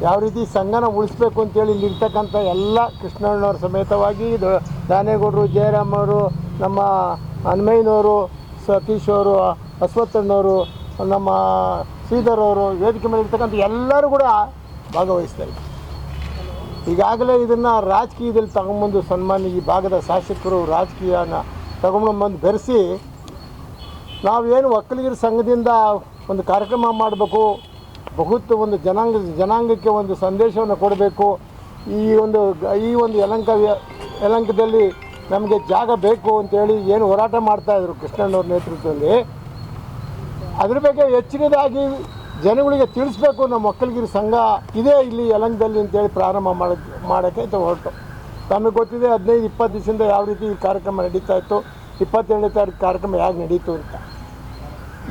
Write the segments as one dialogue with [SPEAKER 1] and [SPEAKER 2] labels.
[SPEAKER 1] ಯಾವ ರೀತಿ ಸಂಘನ ಉಳಿಸ್ಬೇಕು ಅಂತೇಳಿ ಇಲ್ಲಿರ್ತಕ್ಕಂಥ ಎಲ್ಲ ಕೃಷ್ಣಣ್ಣವ್ರ ಸಮೇತವಾಗಿ ದಾನೇಗೌಡರು, ಜಯರಾಮ್ ಅವರು, ನಮ್ಮ ಹನುಮಯ್ಯನವರು, ಸತೀಶ್ ಅವರು, ಅಶ್ವತ್ಥಣ್ಣವರು, ನಮ್ಮ ಶ್ರೀಧರ್ ಅವರು, ವೇದಿಕೆ ಮೇಲೆ ಇರ್ತಕ್ಕಂಥ ಎಲ್ಲರೂ ಕೂಡ ಭಾಗವಹಿಸ್ತಾರೆ. ಈಗಾಗಲೇ ಇದನ್ನು ರಾಜಕೀಯದಲ್ಲಿ ತಗೊಂಬಂದು ಸನ್ಮಾನ್ಯ ಈ ಭಾಗದ ಶಾಸಕರು ರಾಜಕೀಯನ ತಗೊಂಬಂದು ಬೆರೆಸಿ ನಾವೇನು ಒಕ್ಕಲಿಗರ ಸಂಘದಿಂದ ಒಂದು ಕಾರ್ಯಕ್ರಮ ಮಾಡಬೇಕು, ಒಂದು ಜನಾಂಗಕ್ಕೆ ಒಂದು ಸಂದೇಶವನ್ನು ಕೊಡಬೇಕು, ಈ ಒಂದು ಯಲಂಕದಲ್ಲಿ ನಮಗೆ ಜಾಗ ಬೇಕು ಅಂತೇಳಿ ಏನು ಹೋರಾಟ ಮಾಡ್ತಾಯಿದ್ರು ಕೃಷ್ಣಣ್ಣವ್ರ ನೇತೃತ್ವದಲ್ಲಿ, ಅದ್ರ ಬಗ್ಗೆ ಹೆಚ್ಚಿನದಾಗಿ ಜನಗಳಿಗೆ ತಿಳಿಸ್ಬೇಕು. ನಮ್ಮ ಒಕ್ಕಲಿಗರ ಸಂಘ ಇದೆ ಇಲ್ಲಿ ಯಲಂಕದಲ್ಲಿ ಅಂತೇಳಿ ಪ್ರಾರಂಭ ಮಾಡೋಕ್ಕೆ ಹೊರಟು. ತಮಗೆ ಗೊತ್ತಿದೆ 15-20 ದಿವಸದಿಂದ ಯಾವ ರೀತಿ ಈ ಕಾರ್ಯಕ್ರಮ ನಡೀತಾ ಇತ್ತು, 27ನೇ ತಾರೀಕು ಕಾರ್ಯಕ್ರಮ ಹೇಗೆ ನಡೀತು ಅಂತ.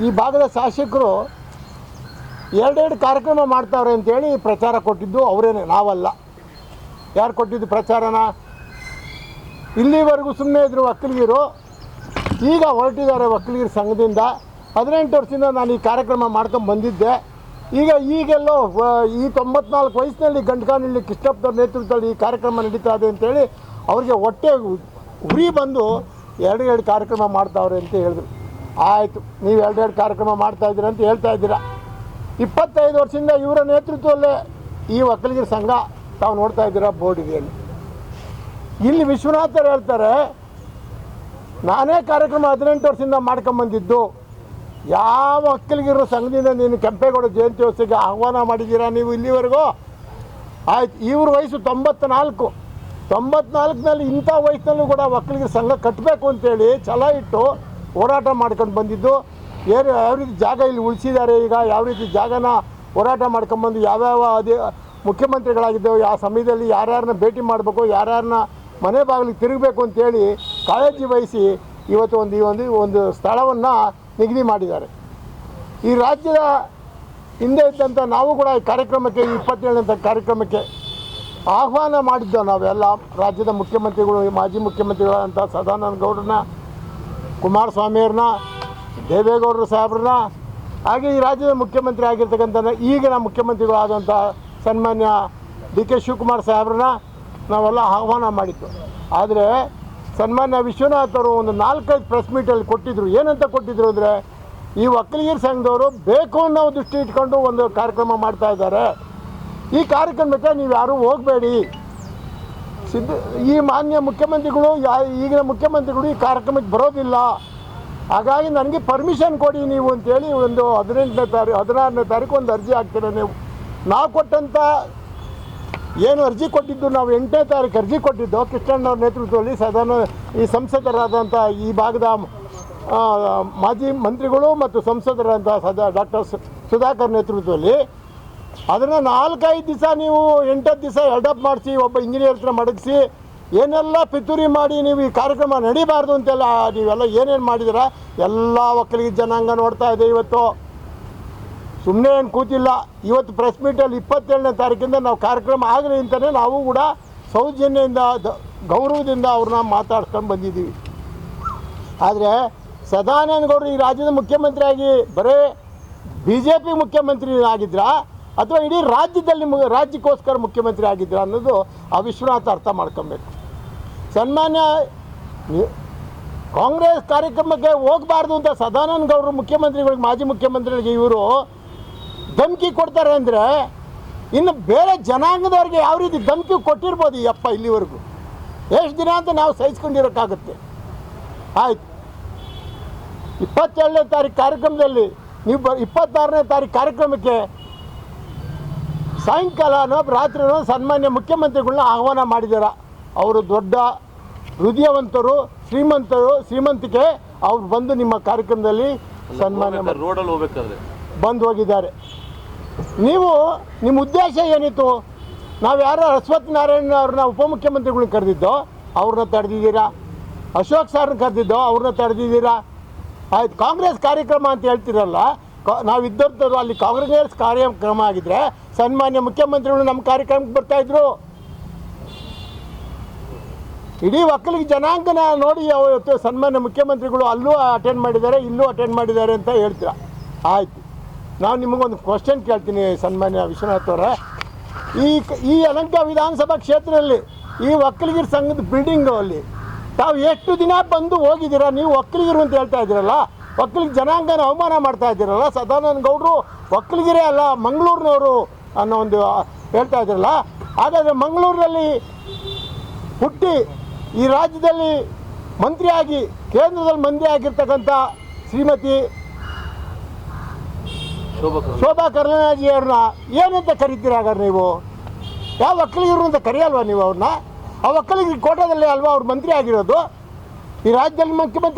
[SPEAKER 1] ಈ ಭಾಗದ ಶಾಸಕರು 2 ಕಾರ್ಯಕ್ರಮ ಮಾಡ್ತಾವ್ರೆ ಅಂತೇಳಿ ಪ್ರಚಾರ ಕೊಟ್ಟಿದ್ದು ಅವರೇನೆ, ನಾವಲ್ಲ. ಯಾರು ಕೊಟ್ಟಿದ್ದು ಪ್ರಚಾರನ? ಇಲ್ಲಿವರೆಗೂ ಸುಮ್ಮನೆ ಇದ್ರು ಒಕ್ಕಲಿಗರು. ಈಗ ಹೊರಟಿದ್ದಾರೆ ಒಕ್ಕಲಿಗರ ಸಂಘದಿಂದ. 18 ವರ್ಷದಿಂದ ನಾನು ಈ ಕಾರ್ಯಕ್ರಮ ಮಾಡ್ಕೊಂಡು ಬಂದಿದ್ದೆ. ಈಗೆಲ್ಲೋ ಈ 94 ವಯಸ್ಸಿನಲ್ಲಿ ಗಂಟಕಾನಹಳ್ಳಿ ಕೃಷ್ಣಪ್ಪನವ್ರ ನೇತೃತ್ವದಲ್ಲಿ ಈ ಕಾರ್ಯಕ್ರಮ ನಡೀತಾ ಇದೆ ಅಂತೇಳಿ ಅವ್ರಿಗೆ ಹೊಟ್ಟೆ ಉರಿ ಬಂದು 2 ಕಾರ್ಯಕ್ರಮ ಮಾಡ್ತಾವ್ರೆ ಅಂತ ಹೇಳಿದ್ರು. ಆಯಿತು, ನೀವು 2 ಕಾರ್ಯಕ್ರಮ ಮಾಡ್ತಾಯಿದ್ದೀರ ಅಂತ ಹೇಳ್ತಾ ಇದ್ದೀರಾ. 25 ವರ್ಷದಿಂದ ಇವರ ನೇತೃತ್ವದಲ್ಲೇ ಈ ಒಕ್ಕಲಿಗರ ಸಂಘ ತಾವು ನೋಡ್ತಾ ಇದ್ದೀರಾ ಬೋರ್ಡಿಗೆ. ಇಲ್ಲಿ ವಿಶ್ವನಾಥರು ಹೇಳ್ತಾರೆ, ನಾನೇ ಕಾರ್ಯಕ್ರಮ 18 ವರ್ಷದಿಂದ ಮಾಡ್ಕೊಂಬಂದಿದ್ದು. ಯಾವ ಒಕ್ಕಲಿಗರ ಸಂಘದಿಂದ ನೀನು ಕೆಂಪೇಗೌಡ ಜಯಂತ್ಯೋತ್ಸವಕ್ಕೆ ಆಹ್ವಾನ ಮಾಡಿದ್ದೀರಾ ನೀವು ಇಲ್ಲಿವರೆಗೂ? ಆಯ್ತು, ಇವ್ರ ವಯಸ್ಸು 94ನಲ್ಲಿ ಇಂಥ ವಯಸ್ಸಿನಲ್ಲೂ ಕೂಡ ಒಕ್ಕಲಿಗರ ಸಂಘ ಕಟ್ಟಬೇಕು ಅಂತೇಳಿ ಛಲ ಇಟ್ಟು ಹೋರಾಟ ಮಾಡ್ಕೊಂಡು ಬಂದಿದ್ದು. ಯಾವ ರೀತಿ ಜಾಗ ಇಲ್ಲಿ ಉಳಿಸಿದ್ದಾರೆ, ಈಗ ಯಾವ ರೀತಿ ಜಾಗನ ಹೋರಾಟ ಮಾಡ್ಕೊಂಬಂದು ಯಾವ್ಯಾವ ಮುಖ್ಯಮಂತ್ರಿಗಳಾಗಿದ್ದೆವು, ಯಾವ ಸಮಯದಲ್ಲಿ ಯಾರ್ಯಾರನ್ನ ಭೇಟಿ ಮಾಡಬೇಕು, ಯಾರ್ಯಾರನ್ನ ಮನೆ ಬಾಗಿಲಿಗೆ ತಿರುಗಬೇಕು ಅಂತೇಳಿ ಕಾಳಜಿ ವಹಿಸಿ ಇವತ್ತು ಒಂದು ಸ್ಥಳವನ್ನು ನಿಗದಿ ಮಾಡಿದ್ದಾರೆ. ಈ ರಾಜ್ಯದ ಹಿಂದೆ ಇದ್ದಂಥ ನಾವು ಕೂಡ ಈ ಕಾರ್ಯಕ್ರಮಕ್ಕೆ, 27ನೇ ಕಾರ್ಯಕ್ರಮಕ್ಕೆ ಆಹ್ವಾನ ಮಾಡಿದ್ದೆವು. ನಾವೆಲ್ಲ ರಾಜ್ಯದ ಮುಖ್ಯಮಂತ್ರಿಗಳು, ಮಾಜಿ ಮುಖ್ಯಮಂತ್ರಿಗಳಾದಂಥ ಸದಾನಂದ ಗೌಡ್ರನ್ನ, ಕುಮಾರಸ್ವಾಮಿಯವ್ರನ್ನ, ದೇವೇಗೌಡರು ಸಾಹೇಬ್ರನ್ನ, ಹಾಗೆ ಈ ರಾಜ್ಯದ ಮುಖ್ಯಮಂತ್ರಿ ಆಗಿರ್ತಕ್ಕಂಥ ಈಗಿನ ಮುಖ್ಯಮಂತ್ರಿಗಳಾದಂಥ ಸನ್ಮಾನ್ಯ ಡಿ ಕೆ ಶಿವಕುಮಾರ್ ಸಾಹೇಬ್ರನ್ನ ನಾವೆಲ್ಲ ಆಹ್ವಾನ ಮಾಡಿದ್ದು. ಆದರೆ ಸನ್ಮಾನ್ಯ ವಿಶ್ವನಾಥ್ ಅವರು ಒಂದು 4-5 ಪ್ರೆಸ್ ಮೀಟಲ್ಲಿ ಕೊಟ್ಟಿದ್ದರು. ಏನಂತ ಕೊಟ್ಟಿದ್ರು ಅಂದರೆ, ಈ ಒಕ್ಕಲಿಗರ ಸಂಘದವರು ಬೇಕು ಅನ್ನೋ ದೃಷ್ಟಿ ಇಟ್ಕೊಂಡು ಒಂದು ಕಾರ್ಯಕ್ರಮ ಮಾಡ್ತಾ ಇದ್ದಾರೆ. ಈ ಕಾರ್ಯಕ್ರಮಕ್ಕೆ ನೀವು ಯಾರೂ ಹೋಗಬೇಡಿ. ಈ ಮಾನ್ಯ ಮುಖ್ಯಮಂತ್ರಿಗಳು, ಈಗಿನ ಮುಖ್ಯಮಂತ್ರಿಗಳು ಈ ಕಾರ್ಯಕ್ರಮಕ್ಕೆ ಬರೋದಿಲ್ಲ. ಹಾಗಾಗಿ ನನಗೆ ಪರ್ಮಿಷನ್ ಕೊಡಿ ನೀವು ಅಂತೇಳಿ ಒಂದು 16ನೇ ತಾರೀಕು ಒಂದು ಅರ್ಜಿ ಹಾಕ್ತೀರ ನೀವು. ನಾವು ಕೊಟ್ಟಂಥ ಏನು ಅರ್ಜಿ ಕೊಟ್ಟಿದ್ದು, ನಾವು 8ನೇ ತಾರೀಕು ಅರ್ಜಿ ಕೊಟ್ಟಿದ್ದು ಕೃಷ್ಣಣ್ಣವ್ರ ನೇತೃತ್ವದಲ್ಲಿ ಈ ಸಂಸದರಾದಂಥ ಈ ಭಾಗದ ಮಾಜಿ ಮಂತ್ರಿಗಳು ಮತ್ತು ಸಂಸದರಾದಂಥ ಡಾಕ್ಟರ್ ಸುಧಾಕರ್ ನೇತೃತ್ವದಲ್ಲಿ ಅದನ್ನು 4-5 ದಿವಸ ನೀವು 8 ದಿವಸ ಎಲ್ಡಪ್ ಮಾಡಿಸಿ ಒಬ್ಬ ಇಂಜಿನಿಯರ್ ಹತ್ರ ಮಡಗಿಸಿ ಏನೆಲ್ಲ ಪಿತೂರಿ ಮಾಡಿ ನೀವು ಈ ಕಾರ್ಯಕ್ರಮ ನಡೀಬಾರ್ದು ಅಂತೆಲ್ಲ ನೀವೆಲ್ಲ ಏನೇನು ಮಾಡಿದ್ದೀರಾ ಎಲ್ಲ ಒಕ್ಕಲಿಗ ಜನಾಂಗ ನೋಡ್ತಾ ಇದೆ. ಇವತ್ತು ಸುಮ್ಮನೆ ಏನು ಕೂತಿಲ್ಲ. ಇವತ್ತು ಪ್ರೆಸ್ ಮೀಟಲ್ಲಿ 27ನೇ ತಾರೀಕಿಂದ ನಾವು ಕಾರ್ಯಕ್ರಮ ಆಗಲಿ ಅಂತಲೇ ನಾವು ಕೂಡ ಸೌಜನ್ಯದಿಂದ ಗೌರವದಿಂದ ಅವ್ರನ್ನ ಮಾತಾಡ್ಸ್ಕೊಂಡು ಬಂದಿದ್ದೀವಿ. ಆದರೆ ಸದಾನಂದ ಗೌಡರು ಈ ರಾಜ್ಯದ ಮುಖ್ಯಮಂತ್ರಿಯಾಗಿ ಬರೀ BJP ಮುಖ್ಯಮಂತ್ರಿ ಆಗಿದ್ರಾ ಅಥವಾ ಇಡೀ ರಾಜ್ಯಕ್ಕೋಸ್ಕರ ಮುಖ್ಯಮಂತ್ರಿ ಆಗಿದ್ರಾ ಅನ್ನೋದು ಆ ವಿಶ್ವನಾಥ ಅರ್ಥ ಮಾಡ್ಕೊಬೇಕು. ಸನ್ಮಾನ್ಯ ಕಾಂಗ್ರೆಸ್ ಕಾರ್ಯಕ್ರಮಕ್ಕೆ ಹೋಗಬಾರ್ದು ಅಂತ ಸದಾನಂದ ಗೌಡರು ಮುಖ್ಯಮಂತ್ರಿಗಳಿಗೆ, ಮಾಜಿ ಮುಖ್ಯಮಂತ್ರಿಗಳಿಗೆ ಇವರು ಧಮಕಿ ಕೊಡ್ತಾರೆ ಅಂದರೆ ಇನ್ನು ಬೇರೆ ಜನಾಂಗದವ್ರಿಗೆ ಯಾವ ರೀತಿ ಧಮಕಿ ಕೊಟ್ಟಿರ್ಬೋದು ಯಪ್ಪ ಇಲ್ಲಿವರೆಗೂ? ಎಷ್ಟು ದಿನ ಅಂತ ನಾವು ಸಹಿಸ್ಕೊಂಡಿರೋಕ್ಕಾಗುತ್ತೆ? ಆಯಿತು, 27ನೇ ತಾರೀಕು ಕಾರ್ಯಕ್ರಮದಲ್ಲಿ ನೀವು 26ನೇ ತಾರೀಕು ಕಾರ್ಯಕ್ರಮಕ್ಕೆ ಸಾಯಂಕಾಲನೋ ರಾತ್ರಿನೋ ಸನ್ಮಾನ್ಯ ಮುಖ್ಯಮಂತ್ರಿಗಳನ್ನ ಆಹ್ವಾನ ಮಾಡಿದಾರ. ಅವರು ದೊಡ್ಡ ಹೃದಯವಂತರು, ಶ್ರೀಮಂತಿಕೆ. ಅವ್ರು ಬಂದು ನಿಮ್ಮ ಕಾರ್ಯಕ್ರಮದಲ್ಲಿ ಸನ್ಮಾನ್ಯ
[SPEAKER 2] ರೋಡಲ್ಲಿ ಹೋಗ್ಬೇಕಾದ್ರೆ
[SPEAKER 1] ಬಂದು ಹೋಗಿದ್ದಾರೆ. ನೀವು ನಿಮ್ಮ ಉದ್ದೇಶ ಏನಿತ್ತು? ನಾವು ಯಾರೋ ಅಶ್ವಥ್ ನಾರಾಯಣ ಅವ್ರನ್ನ ಉಪಮುಖ್ಯಮಂತ್ರಿಗಳನ್ನ ಕರೆದಿದ್ದೋ, ಅವ್ರನ್ನ ತಡೆದಿದ್ದೀರಾ. ಅಶೋಕ್ ಸರ್ನ ಕರೆದಿದ್ದೋ, ಅವ್ರನ್ನ ತಡೆದಿದ್ದೀರಾ. ಆಯ್ತು, ಕಾಂಗ್ರೆಸ್ ಕಾರ್ಯಕ್ರಮ ಅಂತ ಹೇಳ್ತಿರಲ್ಲ, ನಾವು ಇದ್ದದ್ದು ಅಲ್ಲಿ ಕಾಂಗ್ರೆಸ್ ಕಾರ್ಯಕ್ರಮ ಆಗಿದ್ರೆ ಸನ್ಮಾನ್ಯ ಮುಖ್ಯಮಂತ್ರಿಗಳು ನಮ್ಮ ಕಾರ್ಯಕ್ರಮಕ್ಕೆ ಬರ್ತಾಯಿದ್ರು. ಇಡೀ ಒಕ್ಕಲಿಗ ಜನಾಂಗನ ನೋಡಿ ಅವತ್ತು ಸನ್ಮಾನ್ಯ ಮುಖ್ಯಮಂತ್ರಿಗಳು ಅಲ್ಲೂ ಅಟೆಂಡ್ ಮಾಡಿದ್ದಾರೆ, ಇಲ್ಲೂ ಅಟೆಂಡ್ ಮಾಡಿದ್ದಾರೆ ಅಂತ ಹೇಳ್ತೀರಾ. ಆಯಿತು, ನಾವು ನಿಮಗೊಂದು ಕ್ವಶನ್ ಕೇಳ್ತೀನಿ ಸನ್ಮಾನ್ಯ ವಿಶ್ವನಾಥ್ ಅವರೇ. ಈ ಯಲಹಂಕ ವಿಧಾನಸಭಾ ಕ್ಷೇತ್ರದಲ್ಲಿ ಈ ಒಕ್ಕಲಿಗರ ಸಂಘದ ಬಿಲ್ಡಿಂಗು ಅಲ್ಲಿ ತಾವು ಎಷ್ಟು ದಿನ ಬಂದು ಹೋಗಿದ್ದೀರಾ? ನೀವು ಒಕ್ಕಲಿಗರು ಅಂತ ಹೇಳ್ತಾ ಇದ್ದೀರಲ್ಲ, ಒಕ್ಕಲಿಗ ಜನಾಂಗನ ಅವಮಾನ ಮಾಡ್ತಾ ಇದ್ದೀರಲ್ಲ. ಸದಾನಂದ ಗೌಡರು ಒಕ್ಕಲಿಗರೇ ಅಲ್ಲ, ಮಂಗಳೂರಿನವರು ಅನ್ನೋ ಒಂದು ಹೇಳ್ತಾ ಇದ್ದೀರಲ್ಲ. ಹಾಗಾದರೆ ಮಂಗಳೂರಿನಲ್ಲಿ ಹುಟ್ಟಿ ಈ ರಾಜ್ಯದಲ್ಲಿ ಮಂತ್ರಿಯಾಗಿ ಕೇಂದ್ರದಲ್ಲಿ ಮಂತ್ರಿ ಆಗಿರ್ತಕ್ಕಂಥ ಶ್ರೀಮತಿ ಶೋಭಾ ಕರಂದ್ಲಾಜೆಯವ್ರನ್ನ ಏನಂತ ಕರಿತೀರ? ಹಾಗಾದ್ರೆ ನೀವು ಯಾವ ಒಕ್ಕಲಿಗರು ಅಂತ ಕರೆಯಲ್ವಾ ನೀವು ಅವ್ರನ್ನ? ಆ ಒಕ್ಕಲಿಗರ ಕೋಟಾದಲ್ಲಿ ಅಲ್ವಾ ಅವ್ರು ಮಂತ್ರಿ ಆಗಿರೋದು? ಈ ರಾಜ್ಯದಲ್ಲಿ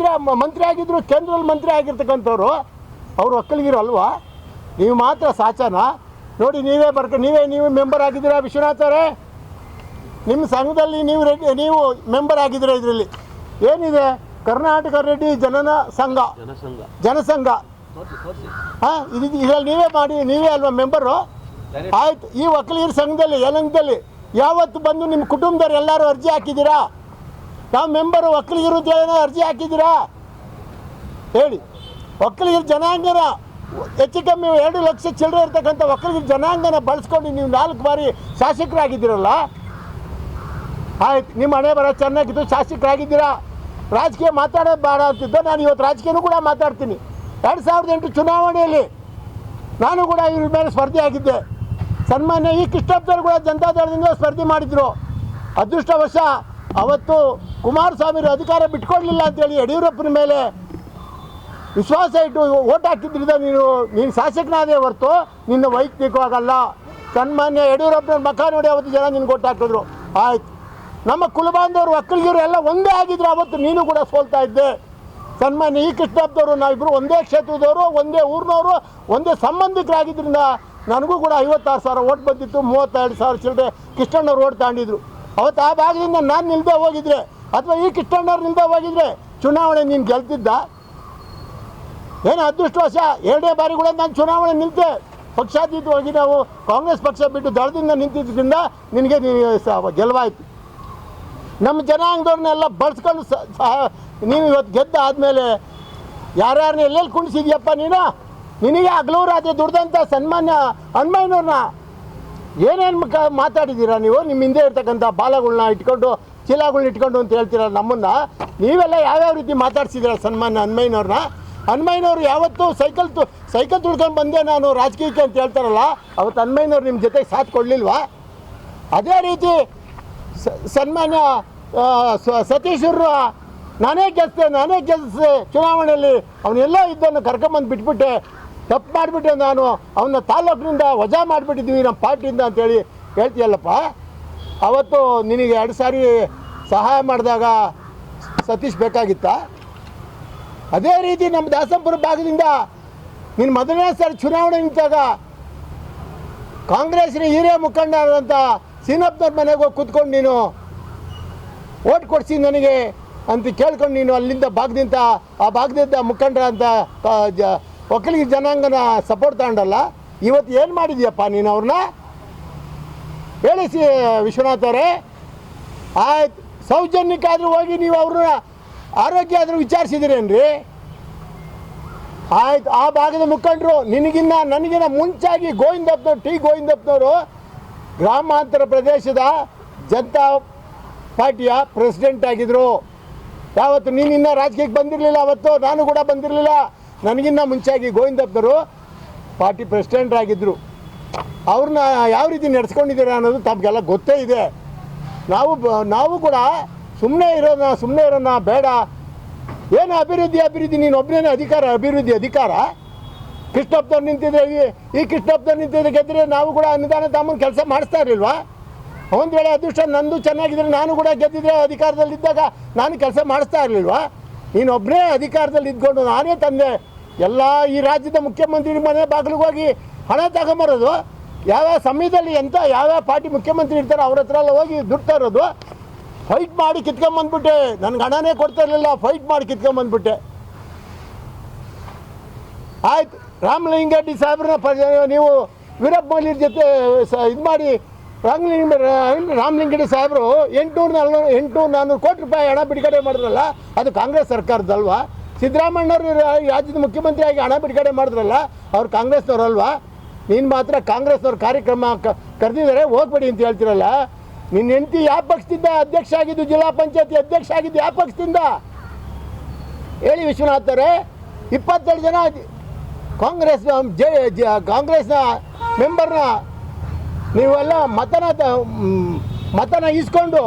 [SPEAKER 1] ಮಂತ್ರಿ ಆಗಿದ್ರು, ಕೇಂದ್ರದಲ್ಲಿ ಮಂತ್ರಿ ಆಗಿರ್ತಕ್ಕಂಥವ್ರು ಅವರು ಒಕ್ಕಲಿಗರು ಅಲ್ವಾ? ನೀವು ಮಾತ್ರ ಸಾಚನ ನೋಡಿ. ನೀವೇ ಮೆಂಬರ್ ಆಗಿದ್ದೀರಾ ವಿಶ್ವನಾಥ್ ಅವರೇ? ನಿಮ್ಮ ಸಂಘದಲ್ಲಿ ನೀವು ಮೆಂಬರ್ ಆಗಿದ್ದೀರಾ. ಇದರಲ್ಲಿ ಏನಿದೆ? ಕರ್ನಾಟಕ ರೆಡ್ಡಿ ಜನಸಂಘ ಹಾಂ, ಇದರಲ್ಲಿ ನೀವೇ ಅಲ್ವಾ ಮೆಂಬರು? ಆಯ್ತು. ಈ ಒಕ್ಕಲಿಗರ ಸಂಘದಲ್ಲಿ ಯಲಹಂಕದಲ್ಲಿ ಯಾವತ್ತು ಬಂದು ನಿಮ್ಮ ಕುಟುಂಬದವ್ರು ಎಲ್ಲರೂ ಅರ್ಜಿ ಹಾಕಿದ್ದೀರಾ? ನಾವು ಮೆಂಬರು ಒಕ್ಕಲಿಗರು ಅಂತ ಏನೋ ಅರ್ಜಿ ಹಾಕಿದ್ದೀರಾ ಹೇಳಿ? ಒಕ್ಕಲಿಗರ ಜನಾಂಗನ ಹೆಚ್ಚು ಕಮ್ಮಿ 2 ಲಕ್ಷ ಚಿಲ್ಲರೆ ಇರ್ತಕ್ಕಂಥ ಒಕ್ಕಲಿಗರ ಜನಾಂಗನ ಬಳಸ್ಕೊಂಡು ನೀವು 4 ಬಾರಿ ಶಾಸಕರಾಗಿದ್ದೀರಲ್ಲ. ಆಯ್ತು, ನಿಮ್ಮ ಹಣೆ ಬರ ಚೆನ್ನಾಗಿದ್ದು ಶಾಸಕರಾಗಿದ್ದೀರಾ. ರಾಜಕೀಯ ಮಾತಾಡೋದು ಬೇಡ ಅಂತಿದ್ದು ನಾನು ಇವತ್ತು ರಾಜಕೀಯನೂ ಕೂಡ ಮಾತಾಡ್ತೀನಿ. 2008 ಚುನಾವಣೆಯಲ್ಲಿ ನಾನು ಕೂಡ ಇವ್ರ ಮೇಲೆ ಸ್ಪರ್ಧೆ ಆಗಿದ್ದೆ. ಸನ್ಮಾನ್ಯ ಈ ಕೃಷ್ಣಪ್ಪರು ಕೂಡ ಜನತಾದಳದಿಂದ ಸ್ಪರ್ಧೆ ಮಾಡಿದರು. ಅದೃಷ್ಟವಶ ಅವತ್ತು ಕುಮಾರಸ್ವಾಮಿರು ಅಧಿಕಾರ ಬಿಟ್ಕೊಡ್ಲಿಲ್ಲ ಅಂತೇಳಿ ಯಡಿಯೂರಪ್ಪನ ಮೇಲೆ ವಿಶ್ವಾಸ ಇಟ್ಟು ಓಟ್ ಹಾಕಿದ್ರಿಂದ ನೀನು ಶಾಸಕನಾದೇ ಹೊರತು ನಿನ್ನ ವೈಯಕ್ತಿಕವಾಗಲ್ಲ. ಸನ್ಮಾನ್ಯ ಯಡಿಯೂರಪ್ಪನ ಮಖ ನೋಡಿ ಅವತ್ತು ಜನ ನಿನ್ಗೆ ಓಟ್ ಹಾಕಿದ್ರು. ಆಯ್ತು, ನಮ್ಮ ಕುಲಬಾಂಧವರು ಒಕ್ಕಲಿಗರು ಎಲ್ಲ ಒಂದೇ ಆಗಿದ್ರು. ಅವತ್ತು ನೀನು ಕೂಡ ಸೋಲ್ತಾ ಇದ್ದೆ. ಸನ್ಮಾನ್ಯ ಈ ಕೃಷ್ಣಪ್ಪದವರು ನಾವಿಬ್ಬರು ಒಂದೇ ಕ್ಷೇತ್ರದವರು, ಒಂದೇ ಊರಿನವರು, ಒಂದೇ ಸಂಬಂಧಿಕರಾಗಿದ್ದರಿಂದ ನನಗೂ ಕೂಡ 56,000 ಓಟ್ ಬಂದಿತ್ತು. 32,000 ಚಿಲ್ಲರೆ ಕೃಷ್ಣಣ್ಣವ್ರು ಓಟ್ ತಗೊಂಡಿದ್ರು. ಅವತ್ತು ಆ ಭಾಗದಿಂದ ನಾನು ನಿಲ್ಲದೆ ಹೋಗಿದ್ರೆ ಅಥವಾ ಈ ಕೃಷ್ಣಣ್ಣವ್ರು ನಿಲ್ಲದೆ ಹೋಗಿದ್ರೆ ಚುನಾವಣೆ ನೀನು ಗೆಲ್ತಿದ್ದ? ಏನು ಅದೃಷ್ಟವಶ 2ನೇ ಬಾರಿ ಕೂಡ ನಾನು ಚುನಾವಣೆ ನಿಂತೆ. ಪಕ್ಷಾತೀತವಾಗಿ ನಾವು ಕಾಂಗ್ರೆಸ್ ಪಕ್ಷ ಬಿಟ್ಟು ದಳದಿಂದ ನಿಂತಿದ್ದರಿಂದ ನಿನಗೆ ಗೆಲುವಾಯಿತು. ನಮ್ಮ ಜನಾಂಗದವ್ರನ್ನೆಲ್ಲ ಬಳಸ್ಕೊಂಡು ನೀನು ಇವತ್ತು ಗೆದ್ದ ಆದಮೇಲೆ ಯಾರ್ಯಾರನ್ನ ಎಲ್ಲೆಲ್ಲಿ ಕುಣಿಸಿದ್ಯಪ್ಪ ನೀನು? ನಿನಗೆ ಹಗಲು ರಾತ್ರಿ ದುಡ್ದಂಥ ಸನ್ಮಾನ್ಯ ಹನುಮಯ್ಯನವ್ರನ್ನ ಏನೇನು ಮಾತಾಡಿದ್ದೀರಾ ನೀವು? ನಿಮ್ಮ ಹಿಂದೆ ಇರ್ತಕ್ಕಂಥ ಬಾಲಗಳನ್ನ ಇಟ್ಕೊಂಡು ಚೀಲಗಳನ್ನ ಇಟ್ಕೊಂಡು ಅಂತ ಹೇಳ್ತೀರ ನಮ್ಮನ್ನು. ನೀವೆಲ್ಲ ಯಾವ್ಯಾವ ರೀತಿ ಮಾತಾಡ್ಸಿದ್ದೀರ ಸನ್ಮಾನ್ಯ ಹನುಮಯ್ಯನವ್ರು ಯಾವತ್ತೂ ಸೈಕಲ್ ತುಳ್ಕೊಂಡು ಬಂದೆ ನಾನು ರಾಜಕೀಯಕ್ಕೆ ಅಂತ ಹೇಳ್ತಾರಲ್ಲ, ಅವತ್ತು ಹನುಮಯ್ಯನವ್ರು ನಿಮ್ಮ ಜೊತೆಗೆ ಸಾಥ್ ಕೊಡಲಿಲ್ವಾ? ಅದೇ ರೀತಿ ಸನ್ಮಾನ್ಯ ಸತೀಶ್ವರು ನಾನೇ ಗೆಲ್ಲಿಸಿದೆ ಚುನಾವಣೆಯಲ್ಲಿ. ಅವನೆಲ್ಲ ಇದ್ದನ್ನು ಕರ್ಕೊಂಬಂದು ಬಿಟ್ಬಿಟ್ಟೆ, ತಪ್ಪು ಮಾಡಿಬಿಟ್ಟೆ ನಾನು. ಅವನ್ನ ತಾಲೂಕಿನಿಂದ ವಜಾ ಮಾಡಿಬಿಟ್ಟಿದ್ವಿ ನಮ್ಮ ಪಾರ್ಟಿಯಿಂದ ಅಂತೇಳಿ ಹೇಳ್ತೀಯಲ್ಲಪ್ಪ. ಅವತ್ತು ನಿನಗೆ 2 ಸಾರಿ ಸಹಾಯ ಮಾಡಿದಾಗ ಸತೀಶ್ ಬೇಕಾಗಿತ್ತ? ಅದೇ ರೀತಿ ನಮ್ಮ ದಾಸಂಪುರ ಭಾಗದಿಂದ ನೀನು ಮೊದಲನೇ ಸಾರಿ ಚುನಾವಣೆ ನಿಂತಾಗ ಕಾಂಗ್ರೆಸ್ನ ಹಿರಿಯ ಮುಖಂಡರಾದಂಥ ಸೀನಪ್ಪನವ್ರ ಮನೆಗೆ ಹೋಗಿ ಕೂತ್ಕೊಂಡು ನೀನು ಓಟ್ ಕೊಡಿಸಿ ನನಗೆ ಅಂತ ಕೇಳ್ಕೊಂಡು ನೀನು ಅಲ್ಲಿಂದ ಆ ಭಾಗದಿಂದ ಮುಖಂಡರ ಅಂತ ಒಕ್ಕಲಿಗ ಜನಾಂಗನ ಸಪೋರ್ಟ್ ತಗೊಂಡಲ್ಲ. ಇವತ್ತು ಏನು ಮಾಡಿದ್ಯಪ್ಪ ನೀನು ಅವ್ರನ್ನ ಹೇಳಿ ವಿಶ್ವನಾಥ್ ಅವರೇ? ಆಯ್ತು, ಸೌಜನ್ಯಕ್ಕಾದರೂ ಹೋಗಿ ನೀವು ಅವ್ರನ್ನ ಆರೋಗ್ಯ ಆದರೂ ವಿಚಾರಿಸಿದಿರೇನ್ರಿ? ಆಯ್ತು, ಆ ಭಾಗದ ಮುಖಂಡರು ನನಗಿನ್ನ ಮುಂಚಾಗಿ ಗೋವಿಂದಪ್ಪನವರು ಗ್ರಾಮಾಂತರ ಪ್ರದೇಶದ ಜನತಾ ಪಾರ್ಟಿಯ ಪ್ರೆಸಿಡೆಂಟ್ ಆಗಿದ್ದರು. ಯಾವತ್ತು ನೀನಿನ್ನ ರಾಜಕೀಯಕ್ಕೆ ಬಂದಿರಲಿಲ್ಲ, ಅವತ್ತು ನಾನು ಕೂಡ ಬಂದಿರಲಿಲ್ಲ. ನನಗಿನ್ನ ಮುಂಚಾಗಿ ಗೋವಿಂದಪ್ಪನವರು ಪಾರ್ಟಿ ಪ್ರೆಸಿಡೆಂಟ್ ಆಗಿದ್ದರು. ಅವ್ರನ್ನ ಯಾವ ರೀತಿ ನಡೆಸ್ಕೊಂಡಿದ್ದೀರಾ ಅನ್ನೋದು ತಮಗೆಲ್ಲ ಗೊತ್ತೇ ಇದೆ. ನಾವು ಕೂಡ ಸುಮ್ಮನೆ ಇರೋಣ ಬೇಡ. ಏನು ಅಭಿವೃದ್ಧಿ ನೀನು ಒಬ್ಬನೇ ಅಧಿಕಾರ ಕೃಷ್ಣಪ್ಪನವ್ರು ನಿಂತಿದ್ರೆ ಈ ಕೃಷ್ಣಪ್ಪನವ್ರು ನಿಂತಿದ್ರೆ ಗೆದ್ದರೆ ನಾವು ಕೂಡ ಅನುದಾನ ತಮ್ಮನ್ನು ಕೆಲಸ ಮಾಡಿಸ್ತಾ ಇರಲಿಲ್ವಾ? ಒಂದು ವೇಳೆ ಅದೃಷ್ಟ ನಂದು ಚೆನ್ನಾಗಿದ್ರೆ ನಾನು ಕೂಡ ಗೆದ್ದಿದ್ರೆ ಅಧಿಕಾರದಲ್ಲಿದ್ದಾಗ ನಾನು ಕೆಲಸ ಮಾಡಿಸ್ತಾ ಇರಲಿಲ್ವಾ? ನೀನೊಬ್ಬನೇ ಅಧಿಕಾರದಲ್ಲಿ ಇದ್ಕೊಂಡು ನಾನೇ ತಂದೆ ಎಲ್ಲ ಈ ರಾಜ್ಯದ ಮುಖ್ಯಮಂತ್ರಿ ಮನೆ ಬಾಗಿಲಿಗೆ ಹೋಗಿ ಹಣ ತಗೊಂಬರೋದು. ಯಾವ್ಯಾವ ಸಮಯದಲ್ಲಿ ಯಾವ್ಯಾವ ಪಾರ್ಟಿ ಮುಖ್ಯಮಂತ್ರಿ ಇರ್ತಾರೋ ಅವ್ರ ಹತ್ರ ಎಲ್ಲ ಹೋಗಿ ದುಡ್ಡು ತರೋದು. ಫೈಟ್ ಮಾಡಿ ಕಿತ್ಕೊಂಬಂದ್ಬಿಟ್ಟೆ. ನನಗೆ ಹಣನೇ ಕೊಡ್ತಾ ಇರಲಿಲ್ಲ, ಫೈಟ್ ಮಾಡಿ ಕಿತ್ಕೊಂಬಂದ್ಬಿಟ್ಟೆ. ಆಯ್ತು, ರಾಮಲಿಂಗರೆಡ್ಡಿ ಸಾಹೇಬ್ರನ್ನ ನೀವು ವೀರಪ್ಪ ಮೊಯ್ಲಿಯ ಜೊತೆ ಇದು ಮಾಡಿ ರಾಮಲಿಂಗರೆಡ್ಡಿ ಸಾಹೇಬರು 800-400 ಕೋಟಿ ರೂಪಾಯಿ ಹಣ ಬಿಡುಗಡೆ ಮಾಡಿದ್ರಲ್ಲ, ಅದು ಕಾಂಗ್ರೆಸ್ ಸರ್ಕಾರದಲ್ವಾ? ಸಿದ್ದರಾಮಯ್ಯನವರು ರಾಜ್ಯದ ಮುಖ್ಯಮಂತ್ರಿಯಾಗಿ ಹಣ ಬಿಡುಗಡೆ ಮಾಡಿದ್ರಲ್ಲ, ಅವ್ರು ಕಾಂಗ್ರೆಸ್ನವ್ರಲ್ವಾ? ನೀನು ಮಾತ್ರ ಕಾಂಗ್ರೆಸ್ನವ್ರ ಕಾರ್ಯಕ್ರಮ ಕರೆದಿದ್ದಾರೆ ಹೋಗ್ಬೇಡಿ ಅಂತ ಹೇಳ್ತಿರಲ್ಲ. ನಿನ್ನ ಹೆಂಡತಿ ಯಾವ ಪಕ್ಷದಿಂದ ಅಧ್ಯಕ್ಷ ಆಗಿದ್ದು, ಜಿಲ್ಲಾ ಪಂಚಾಯತಿ ಅಧ್ಯಕ್ಷ ಆಗಿದ್ದು ಯಾವ ಪಕ್ಷದಿಂದ ಹೇಳಿ ವಿಶ್ವನಾಥ್ರೆ? 22 ಜನ ಕಾಂಗ್ರೆಸ್ನ ಮೆಂಬರ್ನ ನೀವೆಲ್ಲ ಮತನ ಇಸ್ಕೊಂಡು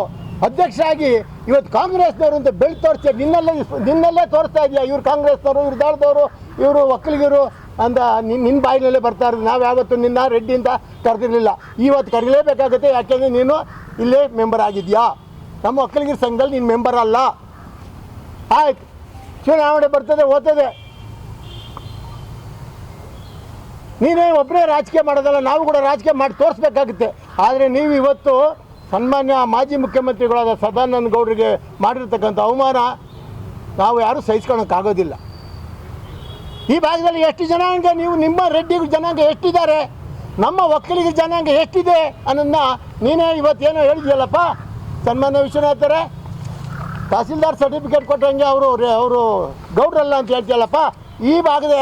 [SPEAKER 1] ಅಧ್ಯಕ್ಷ ಆಗಿ ಇವತ್ತು ಕಾಂಗ್ರೆಸ್ನವರು ಅಂತ ಬೆಳ್ಳಿ ತೋರಿಸಿ ನಿನ್ನಲ್ಲೇ ತೋರಿಸ್ತಾ ಇದೆಯಾ. ಇವ್ರು ಕಾಂಗ್ರೆಸ್ನವರು, ಇವ್ರು ದಾಳದವರು, ಇವರು ಒಕ್ಕಲಿಗರು ಅಂತ ನಿನ್ನ ಬಾಯಿನಲ್ಲೇ ಬರ್ತಾ ಇರೋದು. ನಾವು ಯಾವತ್ತು ನಿನ್ನ ರೆಡ್ಡಿ ಅಂತ ಕರೆದಿರಲಿಲ್ಲ, ಇವತ್ತು ಕರೀಲೇಬೇಕಾಗುತ್ತೆ. ಯಾಕೆಂದರೆ ನೀನು ಇಲ್ಲೇ ಮೆಂಬರ್ ಆಗಿದೆಯಾ, ನಮ್ಮ ಒಕ್ಕಲಿಗರ ಸಂಘದಲ್ಲಿ ನೀನು ಮೆಂಬರ್ ಅಲ್ಲ. ಆಯ್ತು, ಚುನಾವಣೆ ಬರ್ತದೆ, ಹೋಗ್ತದೆ. ನೀನೇ ಒಬ್ಬರೇ ರಾಜಕೀಯ ಮಾಡೋದಲ್ಲ, ನಾವು ಕೂಡ ರಾಜಕೀಯ ಮಾಡಿ ತೋರಿಸ್ಬೇಕಾಗುತ್ತೆ. ಆದರೆ ನೀವು ಇವತ್ತು ಸನ್ಮಾನ್ಯ ಮಾಜಿ ಮುಖ್ಯಮಂತ್ರಿಗಳಾದ ಸದಾನಂದ ಗೌಡರಿಗೆ ಮಾಡಿರ್ತಕ್ಕಂಥ ಅವಮಾನ ನಾವು ಯಾರೂ ಸಹಿಸ್ಕೊಳಕ್ಕಾಗೋದಿಲ್ಲ. ಈ ಭಾಗದಲ್ಲಿ ಎಷ್ಟು ಜನಾಂಗ, ನೀವು ನಿಮ್ಮ ರೆಡ್ಡಿ ಜನಾಂಗ ಎಷ್ಟಿದ್ದಾರೆ, ನಮ್ಮ ಒಕ್ಕಲಿಗರ ಜನಾಂಗ ಎಷ್ಟಿದೆ ಅನ್ನೋದನ್ನ ನೀನೇ ಇವತ್ತೇನೋ ಹೇಳಿದ್ಯಲ್ಲಪ್ಪ. ಸನ್ಮಾನ್ಯ ವಿಶ್ವನಾಥರೇ, ತಹಸೀಲ್ದಾರ್ ಸರ್ಟಿಫಿಕೇಟ್ ಕೊಟ್ಟಂಗೆ ಅವರು ಗೌಡ್ರಲ್ಲ ಅಂತ ಹೇಳ್ತೀಯಲ್ಲಪ್ಪ. ಈ ಭಾಗದ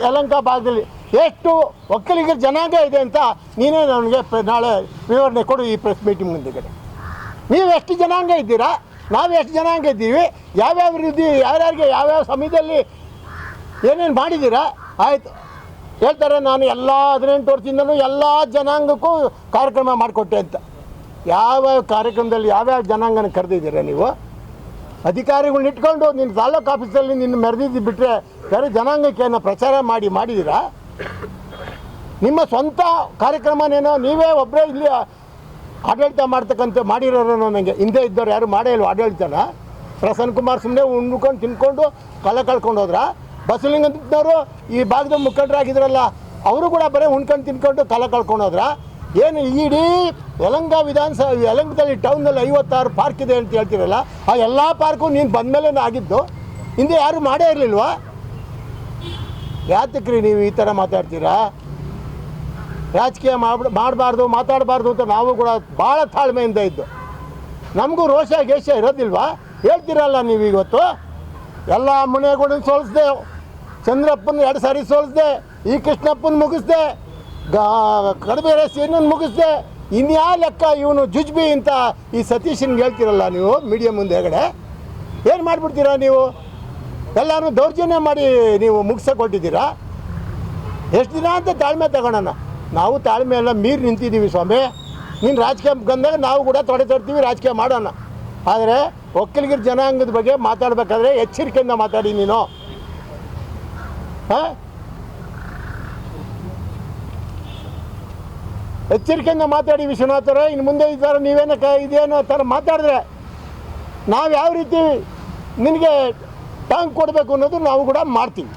[SPEAKER 1] ಯಲಹಂಕ ಭಾಗದಲ್ಲಿ ಎಷ್ಟು ಒಕ್ಕಲಿಗರ ಜನಾಂಗ ಇದೆ ಅಂತ ನೀನೇ ನನಗೆ ನಾಳೆ ವಿವರಣೆ ಕೊಡು ಈ ಪ್ರೆಸ್ ಮೀಟಿಂಗ್ ಮುಂದೆಗಡೆ. ನೀವು ಎಷ್ಟು ಜನಾಂಗ ಇದ್ದೀರಾ, ನಾವು ಎಷ್ಟು ಜನಾಂಗ ಇದ್ದೀವಿ, ಯಾವ್ಯಾವ ರೀತಿ ಯಾರ್ಯಾರಿಗೆ ಯಾವ್ಯಾವ ಸಮಯದಲ್ಲಿ ಏನೇನು ಮಾಡಿದ್ದೀರಾ. ಆಯಿತು, ಹೇಳ್ತಾರೆ ನಾನು ಎಲ್ಲ 18 ವರ್ಷದಿಂದಲೂ ಎಲ್ಲ ಜನಾಂಗಕ್ಕೂ ಕಾರ್ಯಕ್ರಮ ಮಾಡಿಕೊಟ್ಟೆ ಅಂತ. ಯಾವ್ಯಾವ ಕಾರ್ಯಕ್ರಮದಲ್ಲಿ ಯಾವ್ಯಾವ ಜನಾಂಗನ ಕರೆದಿದ್ದೀರಾ ನೀವು? ಅಧಿಕಾರಿಗಳನ್ನ ಇಟ್ಕೊಂಡು ನಿನ್ನ ತಾಲೂಕು ಆಫೀಸಲ್ಲಿ ನಿನ್ನ ಮೆರೆದಿದ್ದು ಬಿಟ್ಟರೆ ಬೇರೆ ಜನಾಂಗಕ್ಕೆ ಏನೋ ಪ್ರಚಾರ ಮಾಡಿದ್ದೀರಾ? ನಿಮ್ಮ ಸ್ವಂತ ಕಾರ್ಯಕ್ರಮನೇನೋ ನೀವೇ ಒಬ್ಬರೇ ಇಲ್ಲಿ ಆಡಳಿತ ಮಾಡಿರೋರು ನನಗೆ ಹಿಂದೆ ಇದ್ದವ್ರು ಯಾರು ಮಾಡೇ ಇಲ್ವ ಆಡಳಿತನ? ಪ್ರಸನ್ನ ಕುಮಾರ್ ಸುಮ್ಮನೆ ಉಣ್ಕೊಂಡು ತಿನ್ಕೊಂಡು ಕಳ್ಕೊಂಡು ಹೋದ್ರ. ಬಸವಲಿಂಗನವರು ಈ ಭಾಗದ ಮುಖಂಡರಾಗಿದ್ರಲ್ಲ, ಅವರು ಕೂಡ ಬರೀ ಉಣ್ಕೊಂಡು ತಿನ್ಕೊಂಡು ಕಳ್ಕೊಂಡು ಹೋದ್ರ. ಏನು ಇಡೀ ಯಲಹಂಕದಲ್ಲಿ ಟೌನಲ್ಲಿ 56 ಪಾರ್ಕ್ ಇದೆ ಅಂತ ಹೇಳ್ತಿರಲ್ಲ, ಆ ಎಲ್ಲ ಪಾರ್ಕು ನೀನು ಬಂದಮೇಲೆ ಆಗಿದ್ದು, ಹಿಂದೆ ಯಾರು ಮಾಡೇ ಇರಲಿಲ್ವಾ? ಯಾತಕ್ರಿ ನೀವು ಈ ಥರ ಮಾತಾಡ್ತೀರಾ? ರಾಜಕೀಯ ಮಾಡಬಾರ್ದು, ಮಾತಾಡಬಾರ್ದು ಅಂತ ನಾವು ಕೂಡ ಭಾಳ ತಾಳ್ಮೆಯಿಂದ ಇದ್ದು, ನಮಗೂ ರೋಷ ಗೇಷ ಇರೋದಿಲ್ವಾ? ಹೇಳ್ತೀರಲ್ಲ ನೀವು. ಇವತ್ತು ಎಲ್ಲ ಮುನೇಗೌಡನ ಸೋಲಿಸ್ದೆ, ಚಂದ್ರಪ್ಪನ 2 ಸಾರಿ ಸೋಲಿಸ್ದೆ, ಈ ಕೃಷ್ಣಪ್ಪನ ಮುಗಿಸ್ದೆ, ಕಡಬೇರೆ ಸೇನನ್ನು ಮುಗಿಸ್ದೆ, ಇನ್ಯಾ ಲೆಕ್ಕ ಇವನು ಜುಜ್ಬಿ ಅಂತ ಈ ಸತೀಶನ್ಗೆ ಹೇಳ್ತಿರಲ್ಲ ನೀವು ಮೀಡಿಯಾ ಮುಂದೆಗಡೆ. ಏನು ಮಾಡಿಬಿಡ್ತೀರಾ ನೀವು? ಎಲ್ಲರೂ ದೌರ್ಜನ್ಯ ಮಾಡಿ ನೀವು ಮುಗಿಸಕೊಟ್ಟಿದ್ದೀರಾ. ಎಷ್ಟು ದಿನ ಅಂತ ತಾಳ್ಮೆ ತಗೊಳ್ಳೋಣ? ನಾವು ತಾಳ್ಮೆ ಎಲ್ಲ ಮೀರಿ ನಿಂತಿದ್ದೀವಿ ಸ್ವಾಮಿ. ನೀನು ರಾಜಕೀಯ ಬಂದಾಗ ನಾವು ಕೂಡ ತೊಡ್ತೀವಿ, ರಾಜಕೀಯ ಮಾಡೋಣ. ಆದರೆ ಒಕ್ಕಲಿಗರ ಜನಾಂಗದ ಬಗ್ಗೆ ಮಾತಾಡಬೇಕಾದ್ರೆ ಎಚ್ಚರಿಕೆಯಿಂದ ಮಾತಾಡಿ ನೀನು. ಹಾಂ, ಎಚ್ಚರಿಕೆಯಿಂದ ಮಾತಾಡಿ ವಿಶ್ವನಾಥರೇ. ಇನ್ನು ಮುಂದೆ ಈ ಥರ ಇದೇನೋ ಥರ ಮಾತಾಡಿದ್ರೆ ನಾವು ಯಾವ ರೀತಿ ನಿನಗೆ ಟಾಂಗ್ ಕೊಡಬೇಕು ಅನ್ನೋದು ನಾವು ಕೂಡ ಮಾಡ್ತೀವಿ.